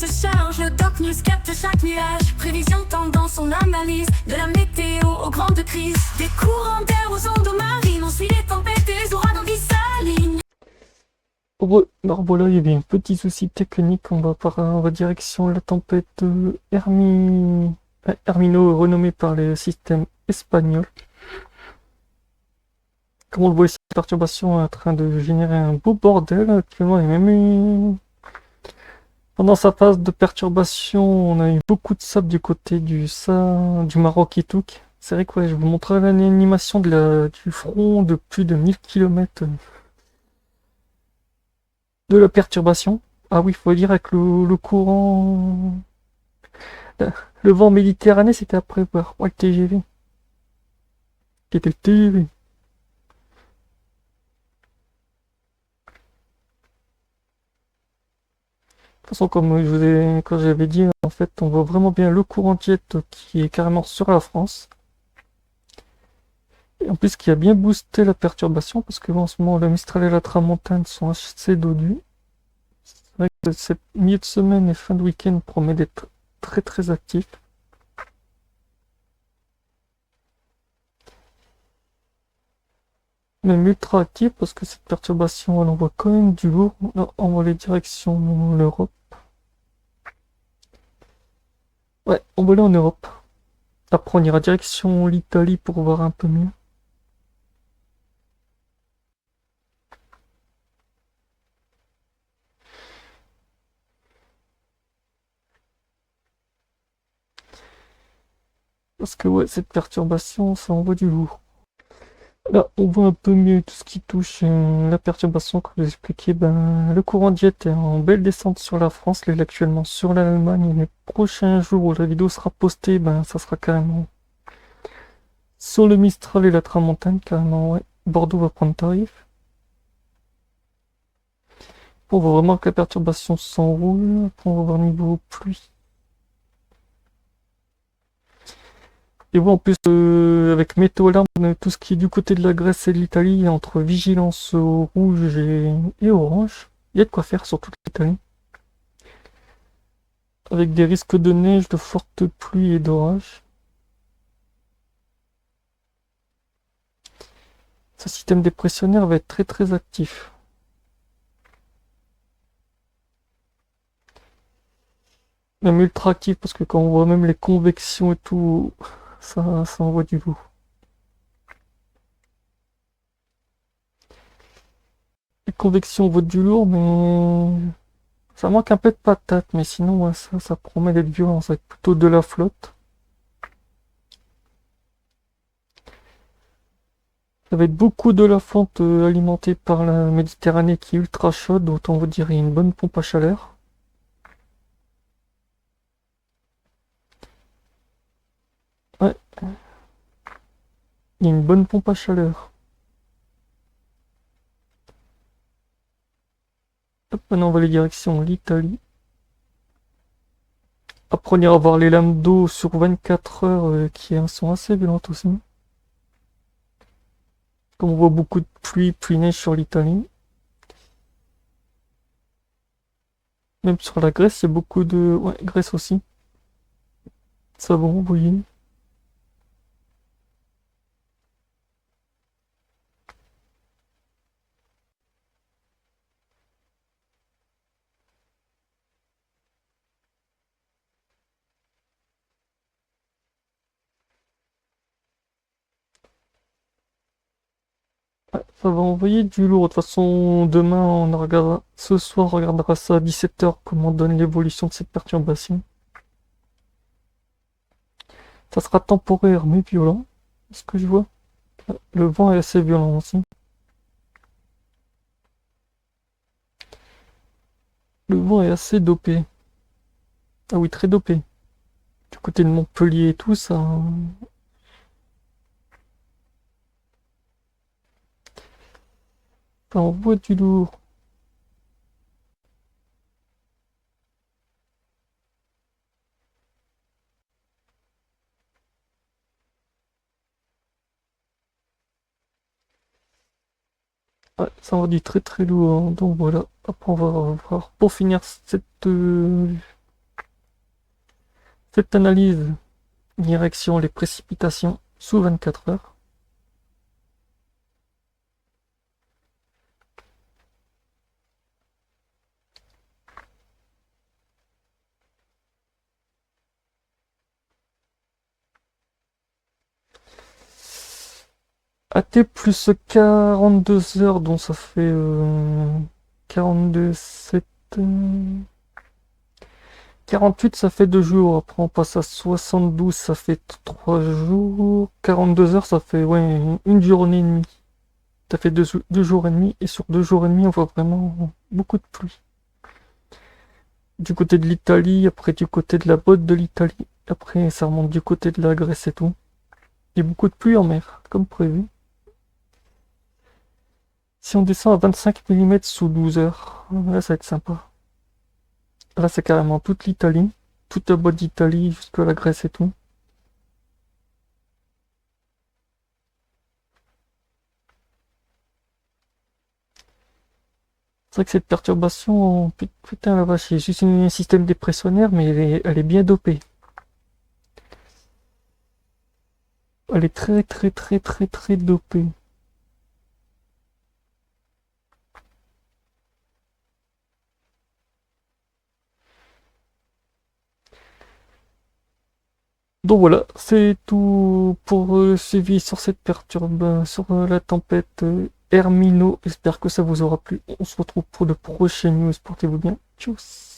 se charge, le Doc News capte chaque nuage. Prévision, tendance, on analyse. De la météo aux grandes crises. Des courants d'air aux ondes marines. On suit les tempêtes et les ouragans qui s'alignent. Alors voilà, il y avait un petit souci technique. On va direction la tempête Hermino, renommée par les systèmes espagnols. Comme on le voit ici, la perturbation est en train de générer un beau bordel. Actuellement, il y a même eu... Pendant sa phase de perturbation, on a eu beaucoup de sable du côté du Maroc et tout. C'est vrai que ouais, je vous montrerai l'animation du front de plus de 1000 km de la perturbation. Ah oui, il faut dire avec le courant... Le vent méditerranéen, c'était à prévoir. Ouais, le TGV. Qui était le TGV. De toute façon, comme quand j'avais dit, en fait, on voit vraiment bien le courant jet qui est carrément sur la France. Et en plus, qui a bien boosté la perturbation, parce que en ce moment, le Mistral et la Tramontane sont assez dodus. C'est vrai que cette milieu de semaine et fin de week-end promet d'être très très actif. Même ultra actif, parce que cette perturbation, elle envoie quand même du lourd. Là, on voit les directions l'Europe. Ouais, on va aller en Europe. Après, on ira direction l'Italie pour voir un peu mieux. Parce que ouais, cette perturbation, ça envoie du lourd. Là, on voit un peu mieux tout ce qui touche la perturbation, comme je vous expliquais. Ben, le courant jet est en belle descente sur la France, il est actuellement sur l'Allemagne. Et les prochains jours où la vidéo sera postée, ben, ça sera carrément sur le Mistral et la Tramontane, carrément, ouais. Bordeaux va prendre tarif. On voit vraiment que la perturbation s'enroule. Après, on va voir niveau pluie. Et bon, en plus, avec météo alarme, on a tout ce qui est du côté de la Grèce et de l'Italie, entre vigilance rouge et orange. Il y a de quoi faire sur toute l'Italie. Avec des risques de neige, de fortes pluies et d'orages. Ce système dépressionnaire va être très très actif. Même ultra actif, parce que quand on voit même les convections et tout, ça envoie du lourd. Les convections envoient du lourd, mais ça manque un peu de patate. Mais sinon, ouais, ça promet d'être violent. Ça va être plutôt de la flotte. Ça va être beaucoup de la flotte alimentée par la Méditerranée qui est ultra chaude. Autant vous dire, il y a une bonne pompe à chaleur. Ouais, il y a une bonne pompe à chaleur. Hop, maintenant on va aller direction l'Italie. Après on ira voir les lames d'eau sur 24 heures qui sont assez violentes aussi. Comme on voit beaucoup de pluie neige sur l'Italie. Même sur la Grèce, il y a beaucoup de... Ouais, Grèce aussi. Ça va, vous voyez. Ouais, ça va envoyer du lourd. De toute façon, demain, on regardera... Ce soir, on regardera ça à 17 heures comment donne l'évolution de cette perturbation. Ça sera temporaire mais violent. Ce que je vois. Le vent est assez violent aussi. Le vent est assez dopé. Ah oui, très dopé. Du côté de Montpellier et tout, ça envoie du lourd. Ouais, ça envoie du très très lourd, hein. Donc voilà. Après, on va voir. Pour finir cette Cette analyse, direction les précipitations sous 24 heures. AT plus 42 heures, dont ça fait 42, 7, 48, ça fait 2 jours. Après, on passe à 72, ça fait 3 jours. 42 heures, ça fait ouais, une journée et demie. Ça fait 2 jours et demi. Et sur 2 jours et demi, on voit vraiment beaucoup de pluie. Du côté de l'Italie, après du côté de la botte de l'Italie. Après, ça remonte du côté de la Grèce et tout. Il y a beaucoup de pluie en mer, comme prévu. Si on descend à 25 mm sous 12 heures, là ça va être sympa. Là c'est carrément toute l'Italie, toute la boîte d'Italie jusqu'à la Grèce et tout. C'est vrai que cette perturbation, putain la vache, c'est juste un système dépressionnaire, mais elle est bien dopée. Elle est très très très très très dopée. Donc voilà, c'est tout pour le suivi sur cette sur la tempête Hermino. J'espère que ça vous aura plu. On se retrouve pour de prochaines news. Portez-vous bien. Tchuss.